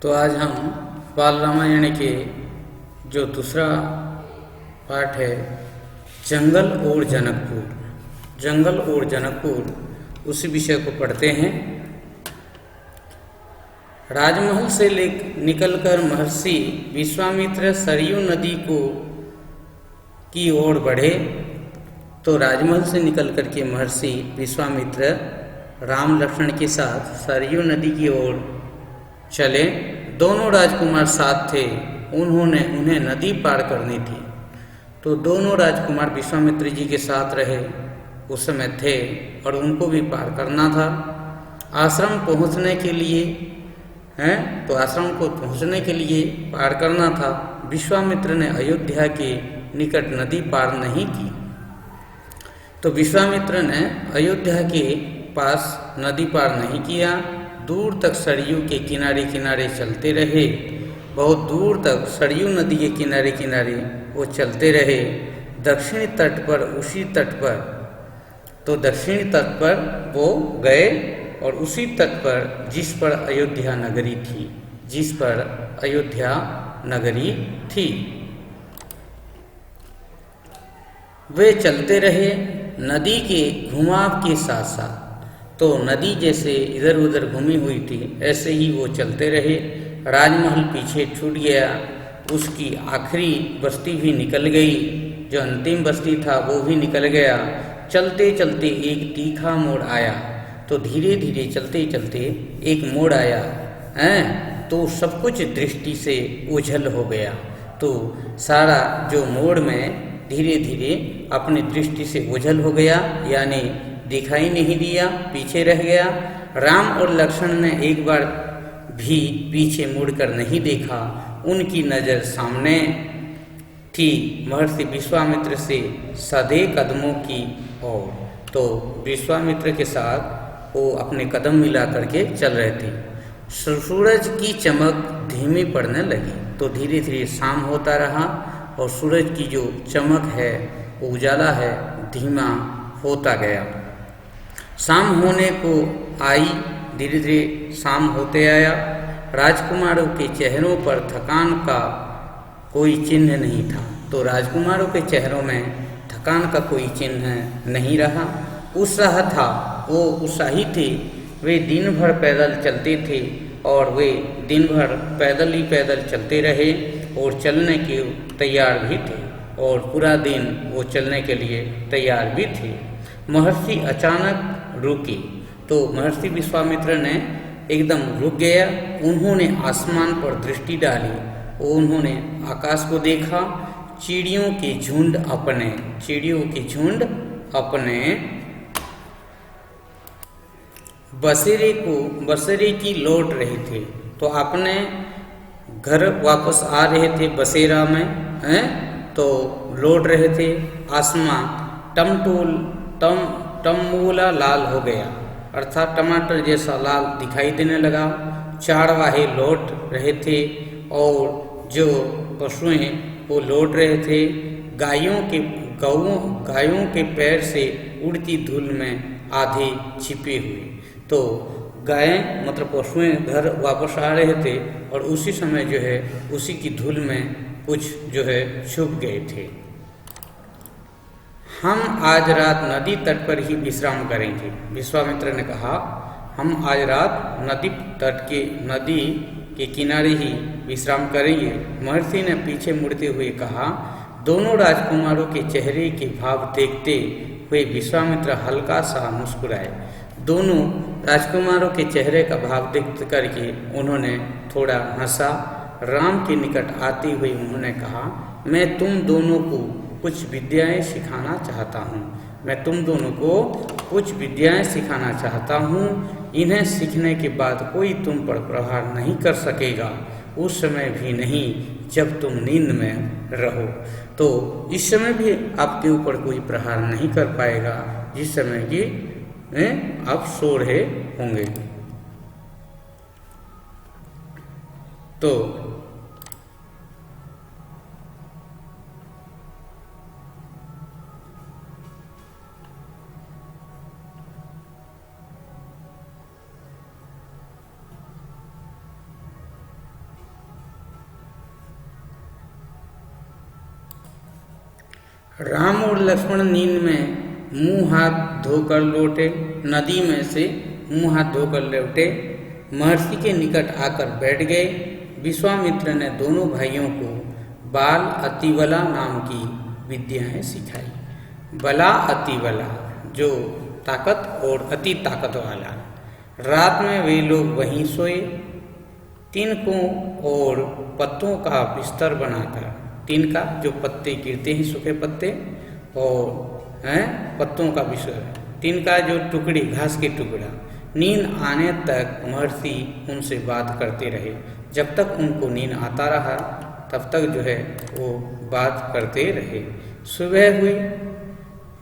तो आज हम बाल रामायण के जो दूसरा पार्ट है जंगल और जनकपुर उसी विषय को पढ़ते हैं। राजमहल से निकलकर महर्षि विश्वामित्र सरयू नदी की ओर बढ़े। तो राजमहल से निकलकर के महर्षि विश्वामित्र राम लक्ष्मण के साथ सरयू नदी की ओर चले। दोनों राजकुमार साथ थे, उन्हें नदी पार करनी थी। तो दोनों राजकुमार विश्वामित्र जी के साथ रहे, उस समय थे और उनको भी पार करना था। आश्रम पहुंचने के लिए तो आश्रम को पहुंचने के लिए पार करना था। विश्वामित्र ने अयोध्या के निकट नदी पार नहीं की। तो विश्वामित्र ने अयोध्या के पास नदी पार नहीं किया। दूर तक सरयू के किनारे किनारे चलते रहे। बहुत दूर तक सरयू नदी के किनारे किनारे वो चलते रहे। दक्षिणी तट पर तो दक्षिणी तट पर वो गए और उसी तट पर जिस पर अयोध्या नगरी थी वे चलते रहे नदी के घुमाव के साथ साथ। तो नदी जैसे इधर उधर घूमी हुई थी ऐसे ही वो चलते रहे। राजमहल पीछे छूट गया, उसकी आखिरी बस्ती भी निकल गई, जो अंतिम बस्ती था वो भी निकल गया। चलते चलते एक तीखा मोड़ आया। तो धीरे धीरे चलते चलते एक मोड़ आया तो सब कुछ दृष्टि से ओझल हो गया। तो सारा जो मोड़ में धीरे धीरे अपनी दृष्टि से ओझल हो गया, यानी दिखाई नहीं दिया, पीछे रह गया। राम और लक्ष्मण ने एक बार भी पीछे मुड़कर नहीं देखा। उनकी नज़र सामने थी, महर्षि विश्वामित्र से सधे कदमों की ओर। तो विश्वामित्र के साथ वो अपने कदम मिला करके चल रहे थे। सूरज की चमक धीमी पड़ने लगी। तो धीरे धीरे शाम होता रहा और सूरज की जो चमक है, उजाला है, धीमा होता गया। शाम होने को आई, धीरे धीरे शाम होते आया। राजकुमारों के चेहरों पर थकान का कोई चिन्ह नहीं था। तो राजकुमारों के चेहरों में थकान का कोई चिन्ह नहीं रहा। उत्साह था, वो उत्साही थे। वे दिन भर पैदल चलते थे और वे दिन भर पैदल ही पैदल चलते रहे और चलने के तैयार भी थे और पूरा दिन वो चलने के लिए तैयार भी थे। महर्षि अचानक रुके। तो महर्षि विश्वामित्र ने एकदम रुक गया। उन्होंने आसमान पर दृष्टि डाली और उन्होंने आकाश को देखा। चिड़ियों के झुंड अपने बसेरे की लौट रहे थे। तो अपने घर वापस आ रहे थे बसेरा में तो लौट रहे थे। आसमां टमटमोला लाल हो गया, अर्थात टमाटर जैसा लाल दिखाई देने लगा। चारवाहे लौट रहे थे और जो पशुएं वो लौट रहे थे। गायों के पैर से उड़ती धूल में आधे छिपे हुए। तो गायें मतलब पशुएं घर वापस आ रहे थे और उसी समय जो है उसी की धूल में कुछ जो है छुप गए थे। हम आज रात नदी तट पर ही विश्राम करेंगे। विश्वामित्र ने कहा, हम आज रात नदी के किनारे ही विश्राम करेंगे। महर्षि ने पीछे मुड़ते हुए कहा। दोनों राजकुमारों के चेहरे के भाव देखते हुए विश्वामित्र हल्का सा मुस्कुराए। दोनों राजकुमारों के चेहरे का भाव देख करके उन्होंने थोड़ा हंसा। राम के निकट आते हुए उन्होंने कहा, मैं तुम दोनों को कुछ विद्याएं सिखाना चाहता हूँ। इन्हें सीखने के बाद कोई तुम पर प्रहार नहीं कर सकेगा, उस समय भी नहीं जब तुम नींद में रहो। तो इस समय भी आपके ऊपर कोई प्रहार नहीं कर पाएगा जिस समय की आप सो रहे होंगे। तो राम और लक्ष्मण नींद में मुंह हाथ धोकर लौटे, नदी में से मुंह हाथ धोकर लौटे, महर्षि के निकट आकर बैठ गए। विश्वामित्र ने दोनों भाइयों को बाल अतिबला नाम की विद्याएं सिखाई। बला अतिबला जो ताकत और अति ताकत वाला। रात में वे लोग वहीं सोए, तिनकों और पत्तों का बिस्तर बनाकर, तिनका जो पत्ते गिरते हैं सूखे पत्ते और पत्तों का बिस्तर, तिनका जो टुकड़ी घास के टुकड़ा। नींद आने तक महर्षि उनसे बात करते रहे। जब तक उनको नींद आता रहा तब तक जो है वो बात करते रहे। सुबह हुई,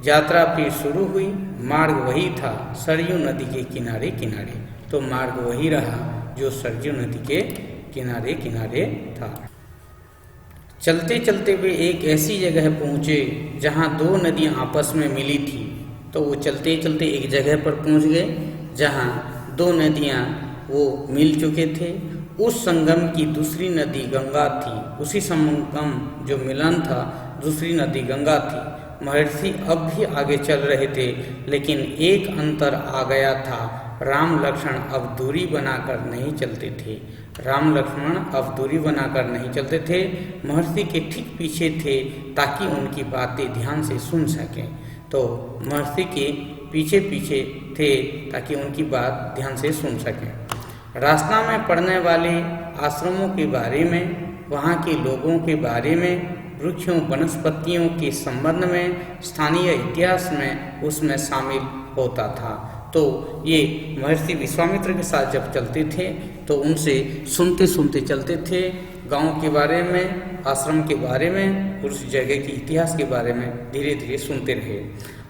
यात्रा फिर शुरू हुई। मार्ग वही था सरयू नदी के किनारे किनारे। तो मार्ग वही रहा जो सरयू नदी के किनारे किनारे था। चलते चलते वे एक ऐसी जगह पहुँचे जहाँ दो नदियाँ आपस में मिली थी। तो वो चलते चलते एक जगह पर पहुँच गए जहाँ दो नदियाँ वो मिल चुके थे। उस संगम की दूसरी नदी गंगा थी। उसी संगम जो मिलन था दूसरी नदी गंगा थी। महर्षि अब भी आगे चल रहे थे, लेकिन एक अंतर आ गया था। राम लक्ष्मण अब दूरी बनाकर नहीं चलते थे। राम लक्ष्मण अब दूरी बनाकर नहीं चलते थे, महर्षि के ठीक पीछे थे ताकि उनकी बातें ध्यान से सुन सकें। तो महर्षि के पीछे पीछे थे ताकि उनकी बात ध्यान से सुन सकें। रास्ता में पड़ने वाले आश्रमों के बारे में, वहाँ के लोगों के बारे में, वृक्षों वनस्पतियों के संबंध में, स्थानीय इतिहास में उसमें शामिल होता था। तो ये महर्षि विश्वामित्र के साथ जब चलते थे तो उनसे सुनते सुनते चलते थे। गांव के बारे में, आश्रम के बारे में, उस जगह के इतिहास के बारे में धीरे धीरे सुनते रहे।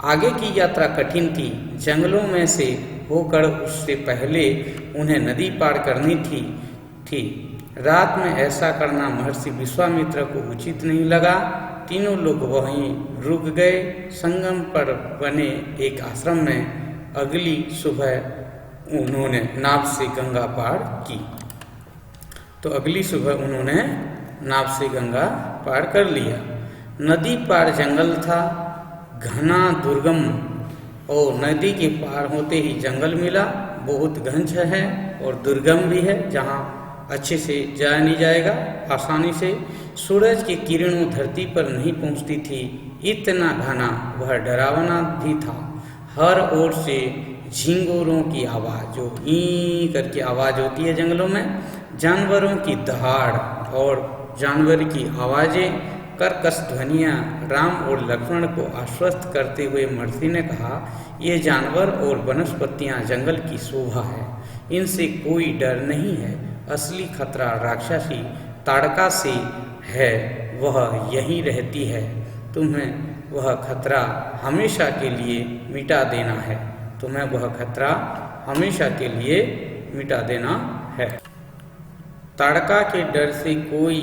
आगे की यात्रा कठिन थी। जंगलों में से होकर उससे पहले उन्हें नदी पार करनी थी। रात में ऐसा करना महर्षि विश्वामित्र को उचित नहीं लगा। तीनों लोग वहीं रुक गए। संगम पर बने एक आश्रम में अगली सुबह उन्होंने नाव से गंगा पार की। तो अगली सुबह उन्होंने नाव से गंगा पार कर लिया। नदी पार जंगल था, घना दुर्गम, और नदी के पार होते ही जंगल मिला। बहुत घंच है और दुर्गम भी है, जहाँ अच्छे से जाया नहीं जाएगा आसानी से। सूरज की किरणों धरती पर नहीं पहुँचती थी, इतना घना वह डरावना भी था। हर ओर से झिंगोरों की आवाज़, जो ई करके आवाज़ होती है जंगलों में, जानवरों की दहाड़ और जानवर की आवाज़ें, कर्कश ध्वनियाँ। राम और लक्ष्मण को आश्वस्त करते हुए महर्षि ने कहा, ये जानवर और वनस्पतियाँ जंगल की शोभा है, इनसे कोई डर नहीं है। असली खतरा राक्षसी ताड़का से है, वह यहीं रहती है। तुम्हें वह खतरा हमेशा के लिए मिटा देना है। तुम्हें वह खतरा हमेशा के लिए मिटा देना है। ताड़का के डर से कोई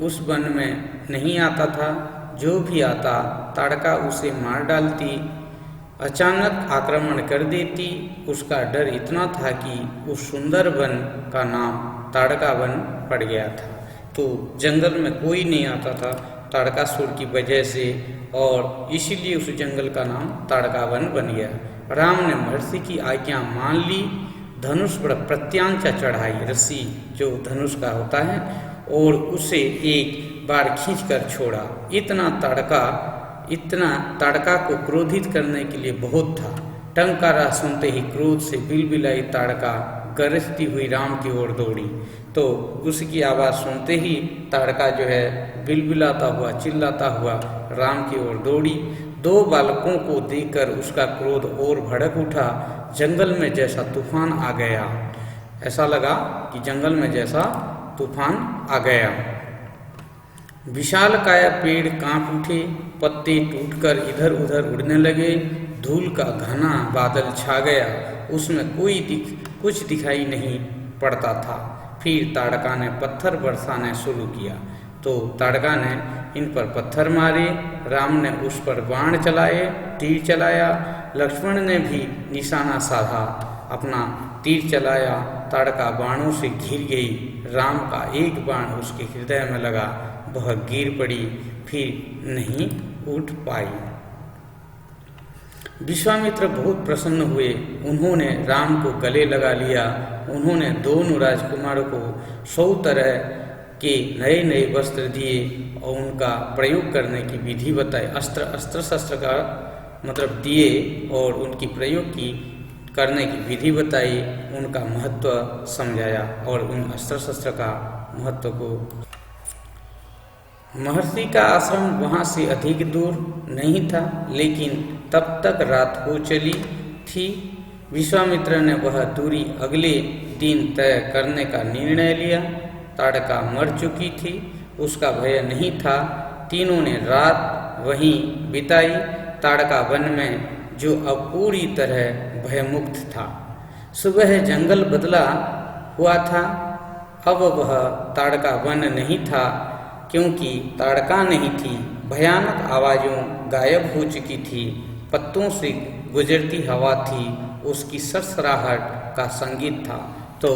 उस वन में नहीं आता था। जो भी आता ताड़का उसे मार डालती, अचानक आक्रमण कर देती। उसका डर इतना था कि उस सुंदर वन का नाम ताड़का वन पड़ गया था। तो जंगल में कोई नहीं आता था ताड़कासुर की वजह से, और इसीलिए उस जंगल का नाम ताड़का वन बन गया। राम ने महर्षि की आज्ञा मान ली। धनुष पर प्रत्यांचा चढ़ाई, रस्सी जो धनुष का होता है, और उसे एक बार खींचकर छोड़ा। इतना ताड़का को क्रोधित करने के लिए बहुत था। टंकारा सुनते ही क्रोध से बिलबिलाई ताड़का गरजती हुई राम की ओर दौड़ी। तो उसकी आवाज़ सुनते ही ताड़का जो है बिलबिलाता हुआ, चिल्लाता हुआ राम की ओर दौड़ी। दो बालकों को देखकर उसका क्रोध और भड़क उठा। जंगल में जैसा तूफान आ गया, ऐसा लगा कि जंगल में जैसा तूफान आ गया। विशालकाय पेड़ कांप उठे, पत्ते टूटकर इधर उधर उड़ने लगे। धूल का घना बादल छा गया, उसमें कुछ दिखाई नहीं पड़ता था। फिर ताड़का ने पत्थर बरसाने शुरू किया। तो ताड़का ने इन पर पत्थर मारे। राम ने उस पर बाण चलाए, तीर चलाया। लक्ष्मण ने भी निशाना साधा, अपना तीर चलाया। ताड़का बाणों से घिर गई। राम का एक बाण उसके हृदय में लगा, वह गिर पड़ी, फिर नहीं उठ पाई। विश्वामित्र बहुत प्रसन्न हुए। उन्होंने राम को गले लगा लिया। उन्होंने दोनों राजकुमारों को 100 तरह के नए नए वस्त्र दिए और उनका प्रयोग करने की विधि बताई। अस्त्र शस्त्र का मतलब दिए और उनकी प्रयोग की करने की विधि बताई, उनका महत्व समझाया और उन अस्त्र शस्त्र का महत्व को। महर्षि का आश्रम वहाँ से अधिक दूर नहीं था, लेकिन तब तक रात हो चली थी। विश्वामित्र ने वह दूरी अगले दिन तय करने का निर्णय लिया। ताड़का मर चुकी थी, उसका भय नहीं था। तीनों ने रात वहीं बिताई। ताड़का वन में जो अब पूरी तरह भयमुक्त था। सुबह जंगल बदला हुआ था। अब वह ताड़का वन नहीं था, क्योंकि ताड़का नहीं थी। भयानक आवाज़ों गायब हो चुकी थी। पत्तों से गुजरती हवा थी, उसकी सरसराहट का संगीत था। तो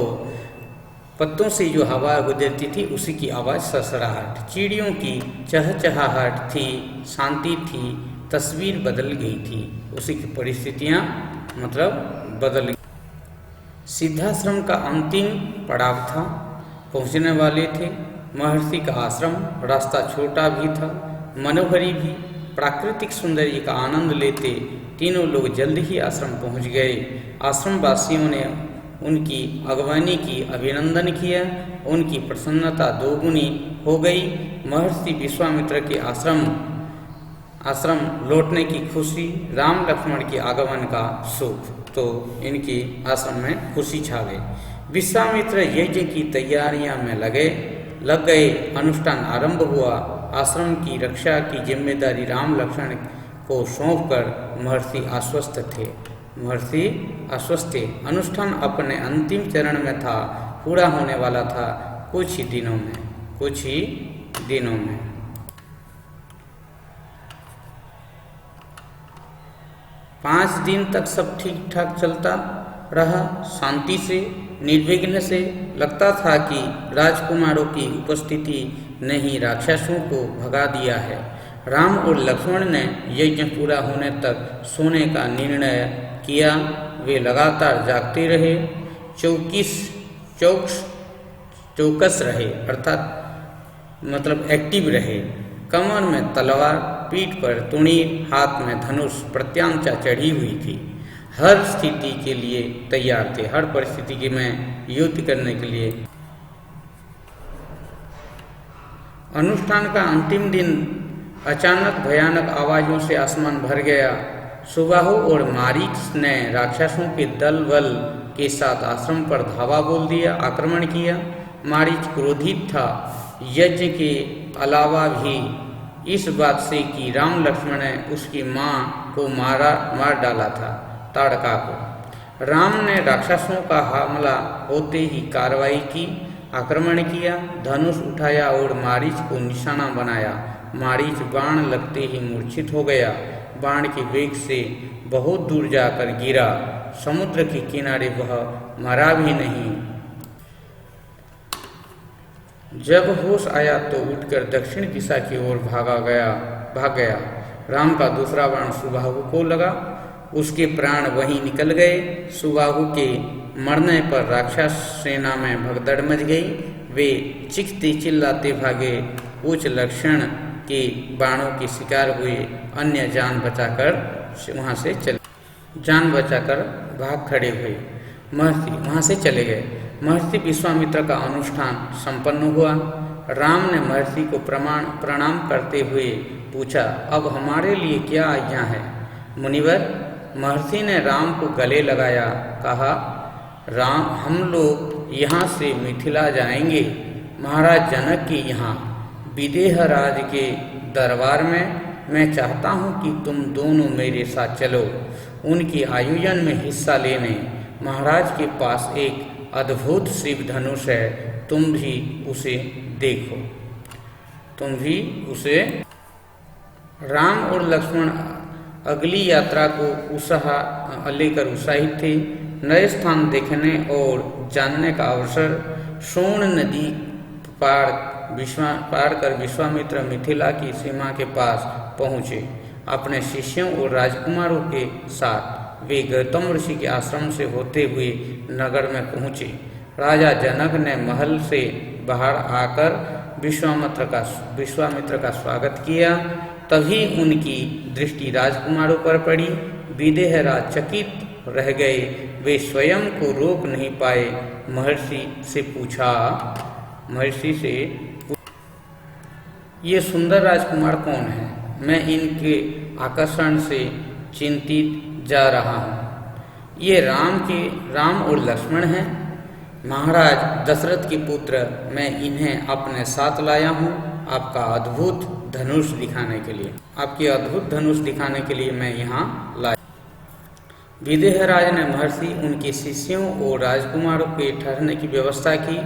पत्तों से जो हवा गुजरती थी उसी की आवाज़ सरसराहट। चिड़ियों की चहचहाहट थी, शांति थी। तस्वीर बदल गई थी, उसी की परिस्थितियाँ मतलब बदल गई। सिद्धाश्रम का अंतिम पड़ाव था, पहुँचने वाले थे। महर्षि का आश्रम रास्ता छोटा भी था, मनोहरी भी। प्राकृतिक सौंदर्य का आनंद लेते तीनों लोग जल्द ही आश्रम पहुंच गए। आश्रम वासियों ने उनकी अगवानी की, अभिनंदन किया। उनकी प्रसन्नता दोगुनी हो गई। महर्षि विश्वामित्र के आश्रम लौटने की खुशी, राम लक्ष्मण के आगमन का सुख, तो इनकी आश्रम में खुशी छा गई। विश्वामित्र यज्ञ की तैयारियां में लग गए। अनुष्ठान आरंभ हुआ। आश्रम की रक्षा की जिम्मेदारी राम लक्ष्मण को सौंपकर महर्षि आश्वस्त थे। अनुष्ठान अपने अंतिम चरण में था, पूरा होने वाला था कुछ ही दिनों में। पाँच दिन तक सब ठीक ठाक चलता रहा, शांति से, निर्विघ्न से। लगता था कि राजकुमारों की उपस्थिति ने ही राक्षसों को भगा दिया है। राम और लक्ष्मण ने यज्ञ पूरा होने तक सोने का निर्णय किया। वे लगातार जागते रहे, चौकस रहे, अर्थात मतलब एक्टिव रहे। कमर में तलवार, पीठ पर तुणीर, हाथ में धनुष, प्रत्यांचा चढ़ी हुई थी। हर स्थिति के लिए तैयार थे, हर परिस्थिति में युद्ध करने के लिए। अनुष्ठान का अंतिम दिन अचानक भयानक आवाजों से आसमान भर गया। सुबाहु और मारीच ने राक्षसों के दल बल के साथ आश्रम पर धावा बोल दिया, आक्रमण किया। मारीच क्रोधित था, यज्ञ के अलावा भी इस बात से कि राम लक्ष्मण ने उसकी माँ को मार डाला था, ताड़का को। राम ने राक्षसों का हमला होते ही कार्रवाई की, आक्रमण किया, धनुष उठाया और मारीच को निशाना बनाया। मारीच बाण लगते ही मूर्छित हो गया। बाण के वेग से बहुत दूर जाकर गिरा। समुद्र के किनारे वह मरा भी नहीं। जब होश आया तो उठकर दक्षिण दिशा की ओर भाग गया। राम का दूसरा बाण सुबाहु को लगा, उसके प्राण वहीं निकल गए। सुबाहु के मरने पर राक्षस सेना में भगदड़ मच गई। वे चीखते चिल्लाते भागे, उच्च लक्षण के बाणों के शिकार हुए। अन्य जान बचाकर भाग खड़े हुए। महर्षि वहाँ से चले गए। महर्षि विश्वामित्र का अनुष्ठान संपन्न हुआ। राम ने महर्षि को प्रणाम करते हुए पूछा, अब हमारे लिए क्या आज्ञा है मुनिवर? महर्षि ने राम को गले लगाया, कहा, राम, हम लोग यहाँ से मिथिला जाएंगे, महाराज जनक के यहाँ, विदेह राज के दरबार में। मैं चाहता हूँ कि तुम दोनों मेरे साथ चलो, उनके आयोजन में हिस्सा लेने। महाराज के पास एक अद्भुत शिव धनुष है, तुम भी उसे देखो। राम और लक्ष्मण अगली यात्रा को लेकर उत्साहित थे। नए स्थान देखने और जानने का अवसर। सोन नदी पार कर विश्वामित्र मिथिला की सीमा के पास पहुँचे। अपने शिष्यों और राजकुमारों के साथ वे गौतम ऋषि के आश्रम से होते हुए नगर में पहुँचे। राजा जनक ने महल से बाहर आकर विश्वामित्र का स्वागत किया। तभी उनकी दृष्टि राजकुमारों पर पड़ी। विदेहराज चकित रह गए। वे स्वयं को रोक नहीं पाए। महर्षि से ये सुंदर राजकुमार कौन है? मैं इनके आकर्षण से चिंतित जा रहा हूँ। ये राम और लक्ष्मण हैं, महाराज दशरथ के पुत्र। मैं इन्हें अपने साथ लाया हूँ आपकी अद्भुत धनुष दिखाने के लिए मैं यहाँ लाया। विदेहराज ने महर्षि, उनके शिष्यों और राजकुमारों के ठहरने की व्यवस्था की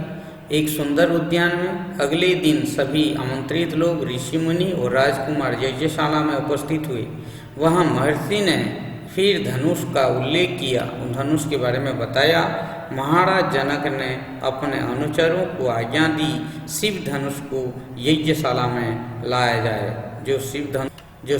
एक सुंदर उद्यान में। अगले दिन सभी आमंत्रित लोग, ऋषि मुनि और राजकुमार यज्ञशाला में उपस्थित हुए। वहाँ महर्षि ने फिर धनुष का उल्लेख किया, उन धनुष के बारे में बताया। महाराज जनक ने अपने अनुचरों को आज्ञा दी, शिव धनुष को यज्ञशाला में लाया जाए। जो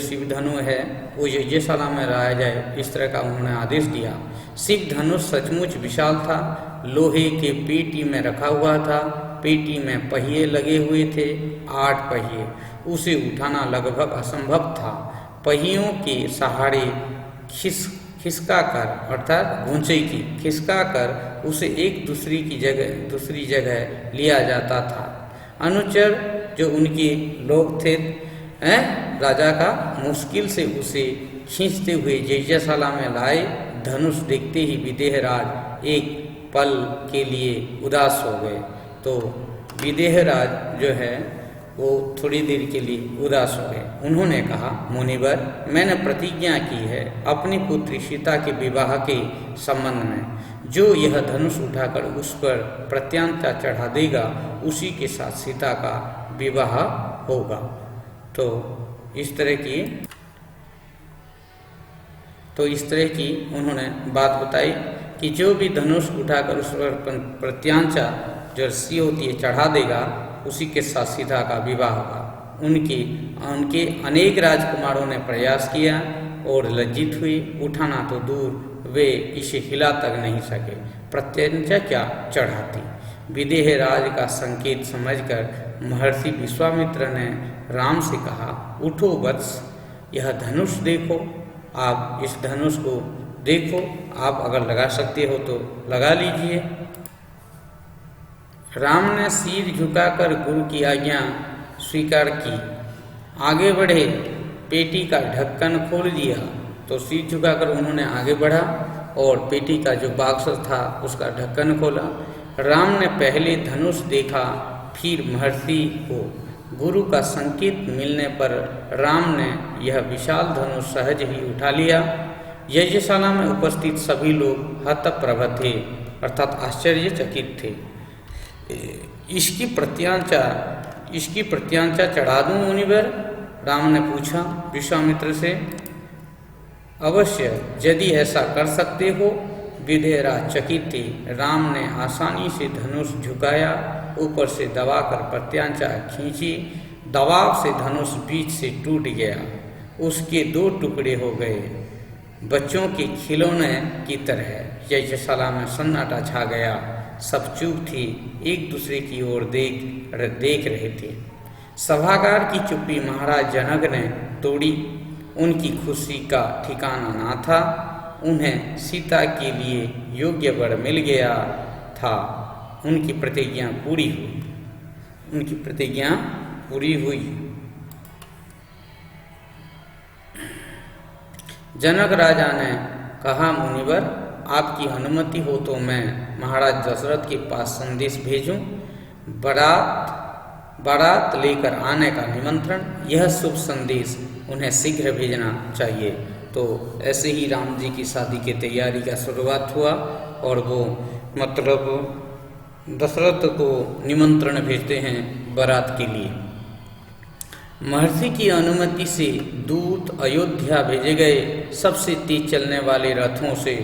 शिव धनु है वो यज्ञशाला में लाया जाए, इस तरह का उन्होंने आदेश दिया। शिव धनुष सचमुच विशाल था, लोहे के पेटी में रखा हुआ था। पेटी में पहिए लगे हुए थे, 8 पहिए। उसे उठाना लगभग असंभव था। पहियों के सहारे खिसका कर, अर्थात घुंचे की खिसका कर उसे एक दूसरी जगह लिया जाता था। अनुचर जो उनके लोग थे राजा का मुश्किल से उसे खींचते हुए यज्ञशाला में लाए। धनुष देखते ही विदेहराज एक पल के लिए उदास हो गए। तो विदेहराज जो है वो थोड़ी देर के लिए उदास हो गए। उन्होंने कहा, मुनिवर, मैंने प्रतिज्ञा की है अपनी पुत्री सीता के विवाह के संबंध में। जो यह धनुष उठाकर उस पर प्रत्यांता चढ़ा देगा, उसी के साथ सीता का विवाह होगा। तो इस तरह की उन्होंने बात बताई कि जो भी धनुष उठाकर उस पर प्रत्यांचा जो रस्सी होती है चढ़ा देगा, उसी के साथ सीता का विवाह होगा। उनके अनेक राजकुमारों ने प्रयास किया और लज्जित हुए। उठाना तो दूर, वे इसे हिला तक नहीं सके, प्रत्यंचा क्या चढ़ाती। विदेहराज का संकेत समझकर महर्षि विश्वामित्र ने राम से कहा, उठो वत्स, यह धनुष देखो। आप इस धनुष को देखो, आप अगर लगा सकते हो तो लगा लीजिए। राम ने सिर झुकाकर गुरु की आज्ञा स्वीकार की। आगे बढ़े, पेटी का ढक्कन खोल दिया। तो सिर झुकाकर उन्होंने आगे बढ़ा और पेटी का जो बॉक्स था उसका ढक्कन खोला। राम ने पहले धनुष देखा, फिर महर्षि को। गुरु का संकेत मिलने पर राम ने यह विशाल धनुष सहज ही उठा लिया। यज्ञशाला में उपस्थित सभी लोग हतप्रभ थे, अर्थात आश्चर्यचकित थे। इसकी प्रत्यांचा चढ़ा दूं मुनिवर? राम ने पूछा विश्वामित्र से। अवश्य, यदि ऐसा कर सकते हो। विदेहराज चकित थे। राम ने आसानी से धनुष झुकाया, ऊपर से दबाकर प्रत्यांचा खींची। दबाव से धनुष बीच से टूट गया, उसके 2 टुकड़े हो गए, बच्चों के खिलौने की तरह। यज्ञशाला में सन्नाटा छा गया। सब चुप थी, एक दूसरे की ओर देख रहे थे। सभागार की चुप्पी महाराज जनक ने तोड़ी। उनकी खुशी का ठिकाना ना था। उन्हें सीता के लिए योग्य वर मिल गया था। उनकी प्रतिज्ञा पूरी हुई। जनक राजा ने कहा, मुनिवर, आपकी अनुमति हो तो मैं महाराज दशरथ के पास संदेश भेजूं। बारात लेकर आने का निमंत्रण। यह शुभ संदेश उन्हें शीघ्र भेजना चाहिए। तो ऐसे ही राम जी की शादी की तैयारी का शुरुआत हुआ और वो दशरथ को निमंत्रण भेजते हैं बारात के लिए। महर्षि की अनुमति से दूत अयोध्या भेजे गए, सबसे तेज चलने वाले रथों से।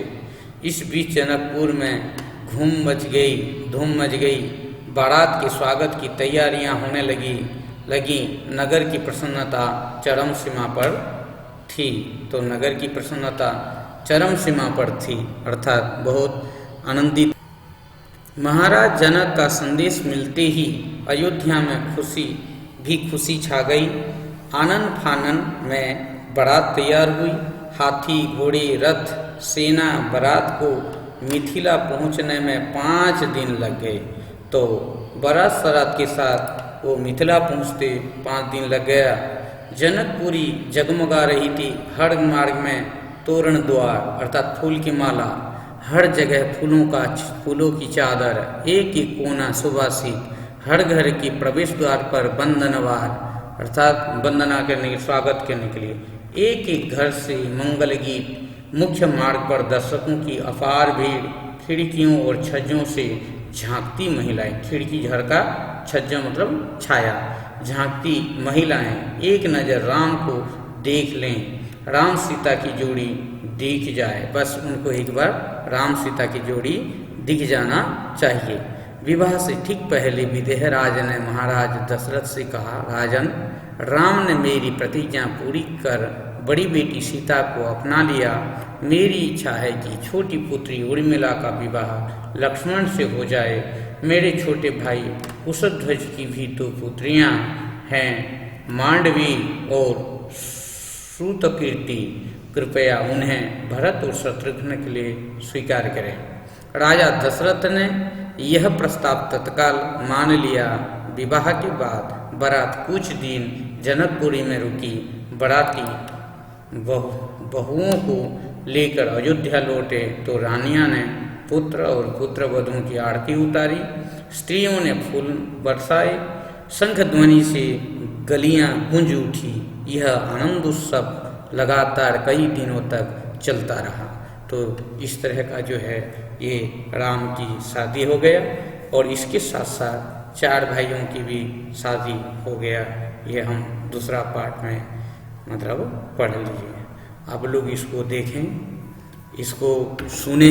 इस बीच जनकपुर में धूम मच गई। बारात के स्वागत की तैयारियां होने लगी। नगर की प्रसन्नता चरम सीमा पर थी। तो नगर की प्रसन्नता चरम सीमा पर थी, अर्थात बहुत आनंदित। महाराज जनक का संदेश मिलते ही अयोध्या में खुशी छा गई। आनन फानन में बारात तैयार हुई। हाथी, घोड़े, रथ, सेना बारात को मिथिला पहुंचने में 5 दिन लग गए। तो बारात सरात के साथ वो मिथिला पहुंचते 5 दिन लग गया। जनकपुरी जगमगा रही थी। हर मार्ग में तोरण द्वार अर्थात फूल की माला, हर जगह फूलों की चादर, एक एक कोना सुवासित, हर घर के प्रवेश द्वार पर बंदनवार अर्थात वंदना करने के स्वागत करने के लिए एक एक घर से मंगल गीत। मुख्य मार्ग पर दर्शकों की अपार भीड़। खिड़कियों और छज्जों से झांकती महिलाएं, खिड़की झरका, छज्जा मतलब छाया, झांकती महिलाएं एक नजर राम को देख लें, राम सीता की जोड़ी दिख जाए। बस उनको एक बार राम सीता की जोड़ी दिख जाना चाहिए। विवाह से ठीक पहले विदेहराज ने महाराज दशरथ से कहा, राजन, राम ने मेरी प्रतिज्ञा पूरी कर बड़ी बेटी सीता को अपना लिया। मेरी इच्छा है कि छोटी पुत्री उर्मिला का विवाह लक्ष्मण से हो जाए। मेरे छोटे भाई कुशध्वज की भी 2 पुत्रियां हैं, मांडवी और श्रुतकीर्ति। कृपया उन्हें भरत और शत्रुघ्न के लिए स्वीकार करें। राजा दशरथ ने यह प्रस्ताव तत्काल मान लिया। विवाह के बाद बारात कुछ दिन जनकपुरी में रुकी। बाराती बहुओं को लेकर अयोध्या लौटे तो रानियां ने पुत्र और पुत्रवधुओं की आरती उतारी। स्त्रियों ने फूल बरसाए। शंख ध्वनि से गलियां गूंज उठी। यह आनंद उत्सव लगातार कई दिनों तक चलता रहा। तो इस तरह का जो है ये राम की शादी हो गया और इसके साथ साथ 4 भाइयों की भी शादी हो गया। ये हम दूसरा पार्ट में मतलब पढ़ लीजिए। आप लोग इसको देखें, इसको सुने,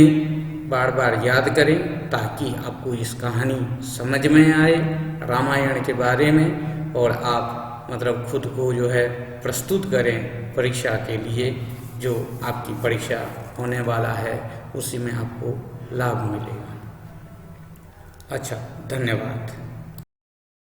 बार बार याद करें ताकि आपको इस कहानी समझ में आए रामायण के बारे में, और आप मतलब खुद को जो है प्रस्तुत करें परीक्षा के लिए। जो आपकी परीक्षा होने वाला है उसी में आपको लाभ मिलेगा। अच्छा, धन्यवाद।